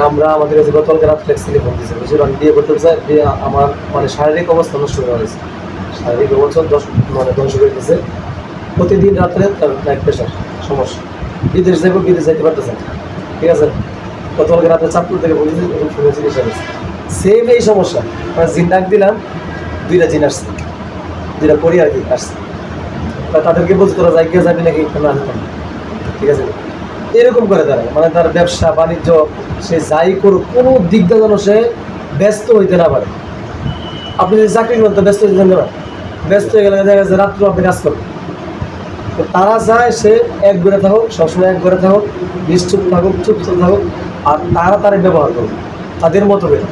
আমরা আমাদের কাছে গতকালকে রাত ফ্লেক্সিলি ফোন দিয়েছি বুঝলি আমি বিয়ে করতে চাই আমার মানে শারীরিক অবস্থা নষ্ট হয়ে গেছে শারীরিক অবস্থা ধ্বংস করে দিয়েছে প্রতিদিন রাত্রে তার ব্লাড প্রেশার সমস্যা বিদেশ যাবো বিদেশ যাইতে পারতেছেন ঠিক আছে গতকালকে রাতে চাঁদপুর থেকে বলেছি এখন ফোনে চিকিৎসা করছে সেম এই সমস্যা মানে জিন ডাক দিলাম দুইটা জিন আসছে যেটা করি আর কি আসছে তাদেরকে বোঝ করা যায় কে যাবি নাকি না হতাম ঠিক আছে এরকম করে তারা মানে তার ব্যবসা বাণিজ্য সে যাই করুক কোনো দিক দিয়ে যেন সে ব্যস্ত হইতে না পারে আপনি যদি চাকরি করেন তো ব্যস্ত হইতে না পারেন ব্যস্ত হয়ে গেলে দেখা যাচ্ছে রাত্রে আপনি কাজ করবেন তো তারা চায় সে এক ঘরে থাকুক সবসময় এক ঘরে থাকুক নিশ্চুপ থাকুক চুপচাপ থাকুক আর তারা তারা ব্যবহার করুক তাদের মতো করে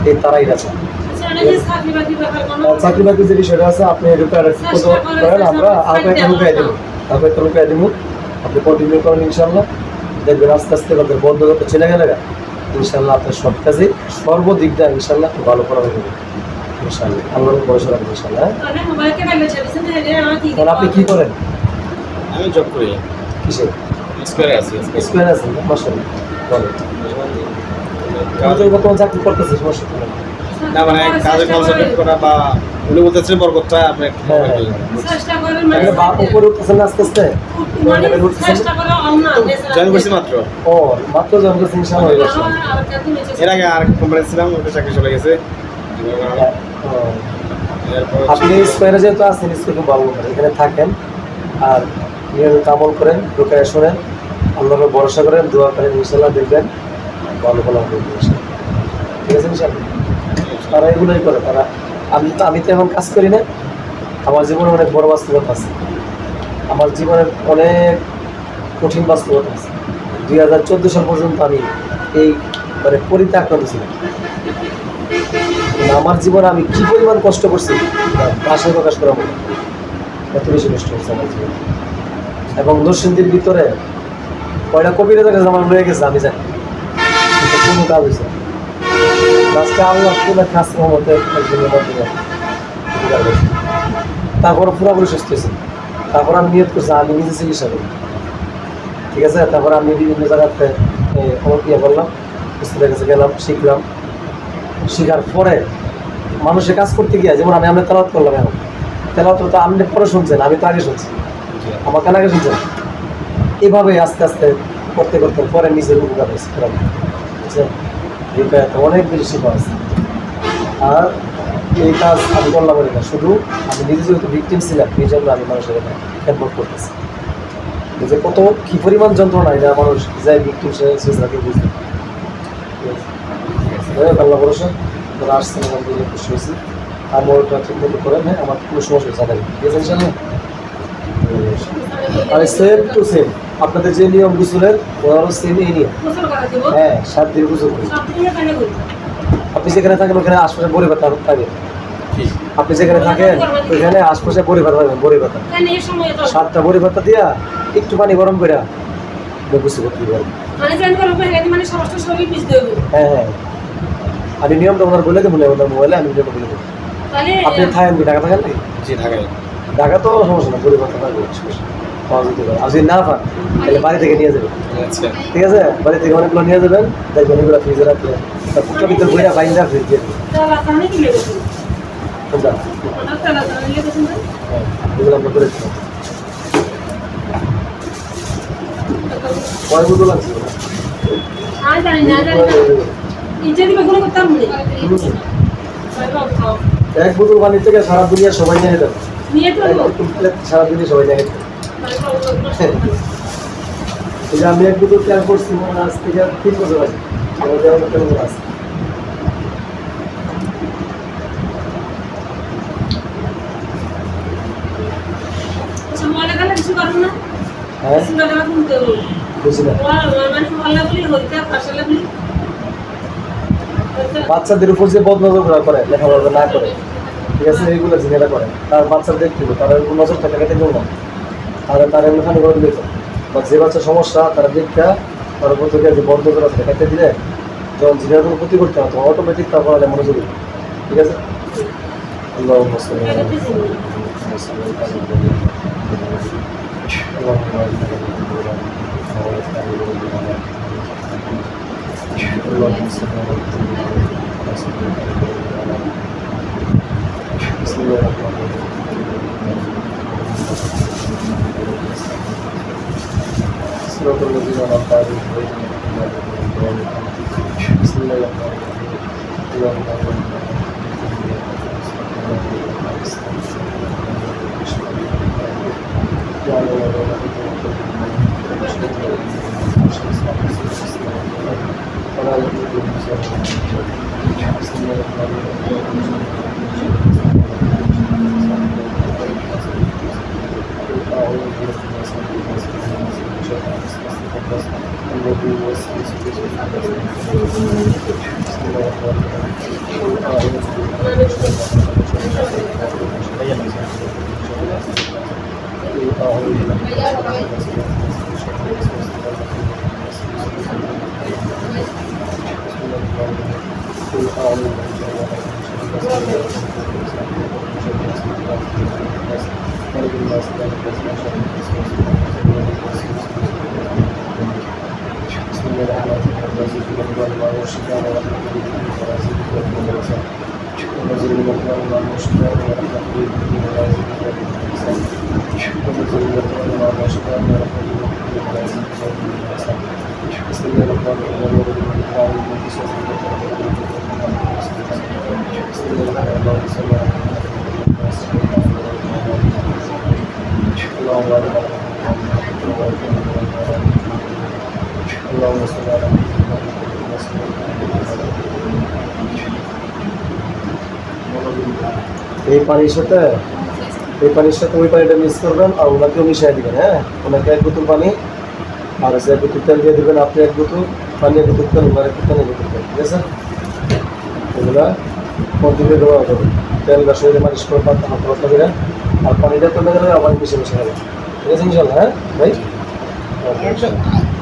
এই তারাই আছে চাকরি বাকরি যে বিষয়টা আছে আপনি করেন আমরা আরো একটা রুকাই দেবো আপনি কন্টিনিউ করেন ইনশাল্লাহ দেখবেন আস্তে আস্তে আপনাদের বন্ধ করতে চলে গেলে ইনশাল্লাহ আপনার সব কাজে সর্বদিকটা ইনশাল্লাহ ভালো করা হবে ইনশাল্লাহ আল্লাহর ভরসা রাখবেন ইনশাল্লাহ আপনি কি করেন আমি জব করি কিসে স্কয়ারে আছি মাশাআল্লাহ ভালো বর্তমান চাকরি করতেছে সমস্যা না মানে কাজে কনসেন্ট্রেট করা বা উনি বলতেছেন বরকতটা আপনি উপরে উঠতেছেন আস্তে আস্তে জয়েন করছি মাত্র মাত্র জয়েন করছি ইনশাআল্লাহ এর আগে আর কোম্পানি ছিলাম ওটা চাকরি চলে গেছে আপনি স্কয়ারে যেহেতু আছেন স্কয়ারে ভালো এখানে থাকেন আর নিয়মিত আমল করেন রুকায়া শোনেন আল্লাহকে ভরসা করেন দোয়া করেন ইনশাআল্লাহ দেখবেন ভালো ভালো হবে ঠিক আছে ইনশাআল্লাহ তারা এগুলোই করে তারা আমি তো এখন কাজ করি না আমার জীবনে অনেক বড় বাস্তবতা আছে আমার জীবনের অনেক কঠিন বাস্তবতা আছে 2014 সাল পর্যন্ত আমি এই মানে পরিতে আক্রান্ত ছিলাম আমার জীবনে আমি কী পরিমাণ কষ্ট করছি ভাষায় প্রকাশ করা মতো এত বেশি কষ্ট হচ্ছে আমার জীবনে এবং নরসিংদীর ভিতরে কয়টা কবিরা কাছে আমার রয়ে গেছে আমি জানি কোনো কাজ হয়েছে আজকে আল্লাহ কোনো কাজ মহম্মতের তারপর পুরোপুরি সুস্থ হয়েছে তারপর আমি নিয়ত করছি আমি নিজে চিকিৎসা করি ঠিক আছে তারপর আমি বিভিন্ন জায়গাতে ইয়ে করলাম উস্তাদের কাছে গেলাম শিখলাম শেখার পরে মানুষের কাজ করতে গিয়ে যেমন আমি তেলাওয়াত করলাম এখন তেলাওয়াত তো আপনি পরে শুনছেন আমি তো আগে শুনছি আমার কেন আগে শুনছেন এভাবে আস্তে আস্তে করতে করতে পরে নিজের উপকার হয়েছে বুঝছেন অনেক বেশি শেখা আছে আর এই কাজ আমি করলাম না শুধু আমি নিজে যেহেতু ভিকটিম ছিলাম এই জন্য আমি মানুষের হেল্প করতেছি যে কত কী পরিমাণ যন্ত্রণা এটা মানুষ যাই ভিকটিম সে তাকে বুঝতে আল্লাহ ভরসা তারা আসছেন আলহামদুলিল্লাহ খুশি হয়েছি আর মোটটা ঠিক মতো করেন হ্যাঁ আমার কোনো সমস্যা হচ্ছে না ঠিক আছে ইনশাআল্লাহ আর সেম টু সেম আপনাদের যে নিয়ম গুসলের ওনারও সেম এই নিয়ম হ্যাঁ 7 দিন গুসল করি আপনি যেখানে থাকেন ওখানে আশপাশে বড়ি পাতা থাকে আপনি যেখানে থাকেন ওইখানে আশপাশে বড়ি পাতা থাকবেন বড়ি পাতা 7টা বড়ি পাতা দিয়া একটু পানি গরম করে গুসল করতে পারবেন হ্যাঁ হ্যাঁ আমি নিয়মটা ওনার বলে দেবো ওনার মোবাইলে আমি নিয়মটা বলে দেবো আপনি থাকেন কি ঢাকা থাকেন নাকি জি ঢাকায় ঢাকা তো সমস্যা না পরিবার থাকবে পাওয়া যেতে পারে আর যদি না পান তাহলে বাড়ি থেকে নিয়ে যাবেন আচ্ছা ঠিক আছে বাড়ি থেকে অনেকগুলো নিয়ে যাবেন দেখবেন এগুলো ফ্রিজে রাখলে তার ফুটটা ভিতরে বইটা বাইন্দা ফ্রিজ দিয়ে দেবেন এগুলো আমরা করে দিলাম কয় বোতল আছে এক বোতল পানি থেকে সারা দুনিয়া সবাই নিয়ে যেতে সারা দুনিয়া সবাই নিয়ে যেতে আমি এক বোতল খেয়াল করছি আজ থেকে 3 বছর আছে আছে বাচ্চাদের উপর যে বদনজর করে লেখাপড়া না করে ঠিক আছে এইগুলো জিনিসটা করে তার বাচ্চাদের দেখতে তার উপর নজর থাকে কেটে দেবো না তাহলে তার এমনি করে দিত বা যে বাচ্চার সমস্যা তারা দেখতে তার উপর থেকে যে বন্ধ করা থাকে কেটে দিলে যখন জিনিসের কোনো ক্ষতি করতে হবে তখন অটোমেটিক তার পড়ালে মনোযোগ ঠিক আছে আল্লাহ এই পানির সাথে ওই পানিটা মিক্স করবেন আর ওনাকেও মিশিয়ে দিবেন। হ্যাঁ, ওনাকে 1 বোতল পানি আর 1 বোতল তেল দিয়ে দেবেন। আপনি 1 বোতল পানি, 1 বোতল তেল, ওনার 1 বোতল, 1 বোতল তেল। ঠিক আছে, এগুলা কন্টিনিউ ব্যবহার করবেন। তেলটা শরীরে মালিশ করে হালকা হালকা করে, আর পানিটা কমে গেলে আবার মিশে মিশে খাবেন। ঠিক আছে ইনশাল্লাহ। হ্যাঁ ভাই,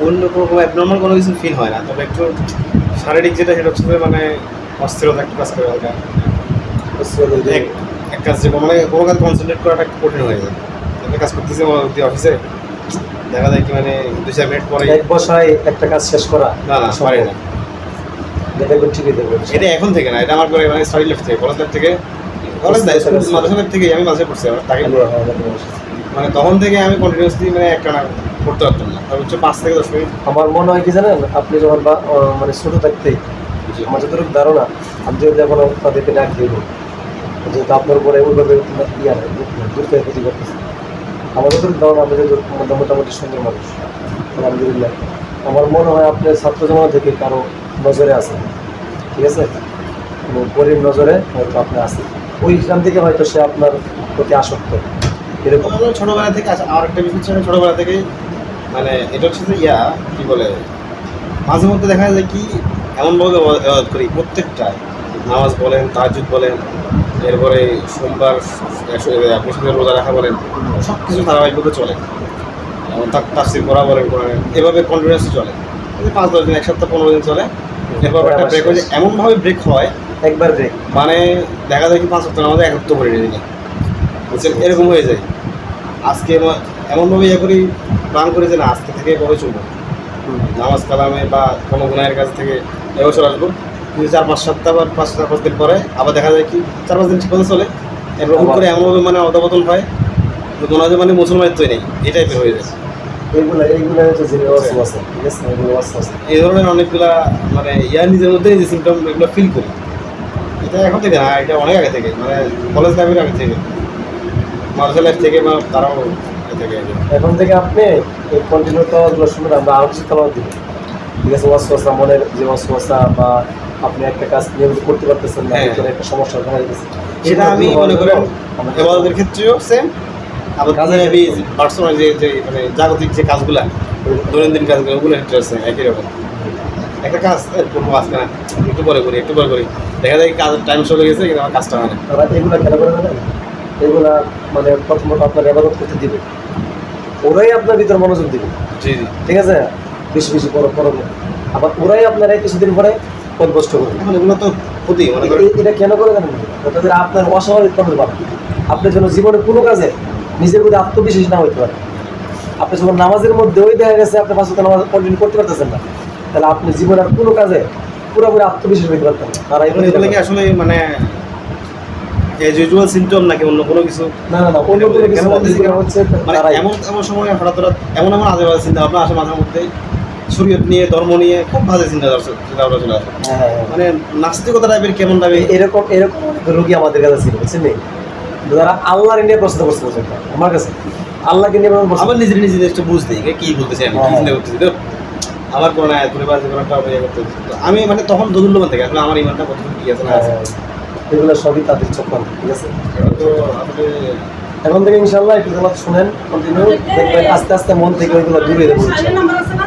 অন্য কোনো অ্যাবনর্মাল কোনো কিছু ফিল হয় না, তবে একটু শারীরিক যেটা সেটা হচ্ছে যে মানে অস্থিরতা একটু কাজ করে হালকা। এক কাজ যে মানে কোনো কাজ কনসেন্ট্রেট করাটা একটু কঠিন হয়ে যায়। একটা কাজ করতেছি অফিসে, দেখা যায় কি মানে 2-4 মিনিট পরে এক বসায় একটা কাজ শেষ করা না পারি না। এটা একটু ঠিকই দেবো। এটা এখন থেকে না, এটা আমার করে মানে স্টাডি লাইফ থেকে, কলেজ লাইফ থেকে, কলেজ লাইফ মাদ্রাসা লাইফ থেকে আমি মাঝে পড়ছি আমার তাকে মানে তখন থেকে আমি কন্টিনিউসলি মানে একটা না করতে পারতাম না, হচ্ছে 5 থেকে 10 মিনিট। আমার মনে হয় কি জানেন, আপনি যখন মানে ছোটো থাকতেই আমার যতটুকু ধারণা, আপনি যদি এখন তাদেরকে ডাক দিব, যেহেতু আপনার উপরে ওইভাবে ইয়া দূর থেকে ক্ষতি করতেছে, আমার যতটুকু ধারণা আপনি যদি মোটামুটি সুন্দর মানুষ, আলহামদুলিল্লাহ। আমার মনে হয় আপনার ছাত্র জমা থেকে কারো নজরে আছে। ঠিক আছে, পরির নজরে হয়তো আপনি আছে, ওইখান থেকে হয়তো সে আপনার প্রতি আসক্ত। এরকম ছোটোবেলা থেকে আছে। আর একটা বিষয় ছিল ছোটোবেলা থেকেই মানে এটা হচ্ছে যে কী বলে, মাঝে মধ্যে দেখা যায় কি এমনভাবে ইবাদত করি প্রত্যেকটা, নামাজ বলেন, তাহাজ্জুদ বলেন, এরপরে সোমবার বৃহস্পতিবার রোজা রাখা বলেন, সব কিছু ধারাবাহিকভাবে চলে। তাফসীর পড়া বলেন, এভাবে কন্টিনিউয়াসলি চলে। 5-10 দিন, 1 সপ্তাহ 15 দিন চলে। এরপর একটা ব্রেক হয়ে যায়, এমনভাবে ব্রেক হয় একবার ব্রেক, মানে দেখা যায় কি 5 সপ্তাহের মধ্যে 1 সপ্তাহ করে নিয়ে বুঝছেন, এরকম হয়ে যায়। আজকে এমনভাবে করি, প্ল্যান করি যে না আজকে থেকে এভাবে চলবো, নামাজ কালামে বা কোনো গুনাহের কাছ থেকে এবছর আসবো। কিন্তু 4-5 সপ্তাহ বা 5 দিন পরে আবার দেখা যায় কি 4-5 দিন ঠিক মতো চলে, এরপর করে এমনভাবে মানে অধপতন হয়, মনে হয় যে মানে মুসলমানের তো নেই, এই টাইপের হয়ে যায়। এইগুলো হচ্ছে যে ওয়াসওয়াসা। ঠিক আছে, এগুলো ওয়াসওয়াসা। এই ধরনের অনেকগুলা মানে নিজের মধ্যে যে সিমটম এগুলো ফিল করি। এটা এখন থেকে না, এটা অনেক আগে থেকে, মানে কলেজ লাইফের আগে থেকে, মাদ্রাসা লাইফ থেকে বা তারাও থেকে। এখন থেকে আপনি এই কন্টিনিউ তাওয়াজগুলো শুনবেন, আমরা আরও কিছু তাওয়াজ দিব। ঠিক আছে, ওয়াসওয়াসা, মনের যে ওয়াসওয়াসা, বা আপনি একটা কাজ নিয়মিত করতে পারতেছেন না, ভিতরে একটা সমস্যা দেখা যাচ্ছে, সেটা আমি মনে করি ইবাদতের ক্ষেত্রেও সেম। আবার কাজে আমি পার্সোনাল যে মানে জাগতিক যে কাজগুলা, দৈনন্দিন কাজগুলো, ওগুলো ক্ষেত্রে আছে একই রকম। একটা কাজ করবো আজকে না, একটু পরে করি দেখা যায় কাজের টাইম চলে গেছে, কিন্তু আমার কাজটা হয় না। তারা এগুলো খেলা করে না, এগুলা মানে প্রথমত আপনার ইবাদত করতে দিবে, ওরাই আপনার ভিতরে মনোযোগ দিবে। জি। ঠিক আছে, বেশি পড়বে, আবার ওরাই আপনার কিছুদিন পরে পদভ্রষ্ট করবে। এখন এগুলো তো ক্ষতি, মনে করেন এটা কেন করে জানেন, ওটাদের আপনার অস্বাভাবিক পদে পাবেন। আপনার জন্য জীবনে কোনো কাজে নিজের প্রতি আত্মবিশ্বাস না হইতে পারে, আপনি যখন নামাজের মধ্যে ওই দেখা গেছে আপনি 5 ওয়াক্ত নামাজ কন্টিনিউ করতে পারতেছেন না, তাহলে আপনি জীবনের কোনো কাজে পুরোপুরি আত্মবিশ্বাস হইতে পারতেন না। তারা এগুলো কি আসলে মানে ইউজুয়াল সিমটম নাকি অন্য কোনো কিছু? না না না, অন্য কোনো কিছু কেন বলতেছি না, কেন? হচ্ছে মানে তারাই। এমন এমন সময় হঠাৎ হঠাৎ এমন এমন আজে বাজে চিন্তা ভাবনা আসে মাঝে মধ্যে, শরীয়ত নিয়ে ধর্ম নিয়ে খুব বাজে চিন্তা ভাবনা চলে আসে। হ্যাঁ, হ্যাঁ, হ্যাঁ। মানে নাস্তিকতা টাইপের কেমন টাইপের এরকম এরকম অনেক রোগী আমাদের কাছে ছিল, বুঝছেন নি? যারা আল্লাহর নিয়ে প্রশ্ন করছে পর্যন্ত আমার কাছে, আল্লাহকে নিয়ে প্রশ্ন আবার নিজের নিজের একটু বুঝতে কি বলতেছি আমি, কি হ্যাঁ। চিন্তা করতেছি তো আমার কোনো পরিবার জীবনটা ইয়ে করতে হচ্ছে। তো আমি মানে তখন দোদুল্যমান থেকে আসলে আমার ইমানটা কতটুকু কি আছে না আছে। এগুলো সবই তাদের চক্রান্ত, ঠিক আছে? তো আসলে এখন থেকে ইনশাল্লাহ একটু তোমার শুনেন কন্টিনিউ, দেখবেন আস্তে আস্তে মন থেকে ওইগুলো দূরে যাবে ইনশাল্লাহ।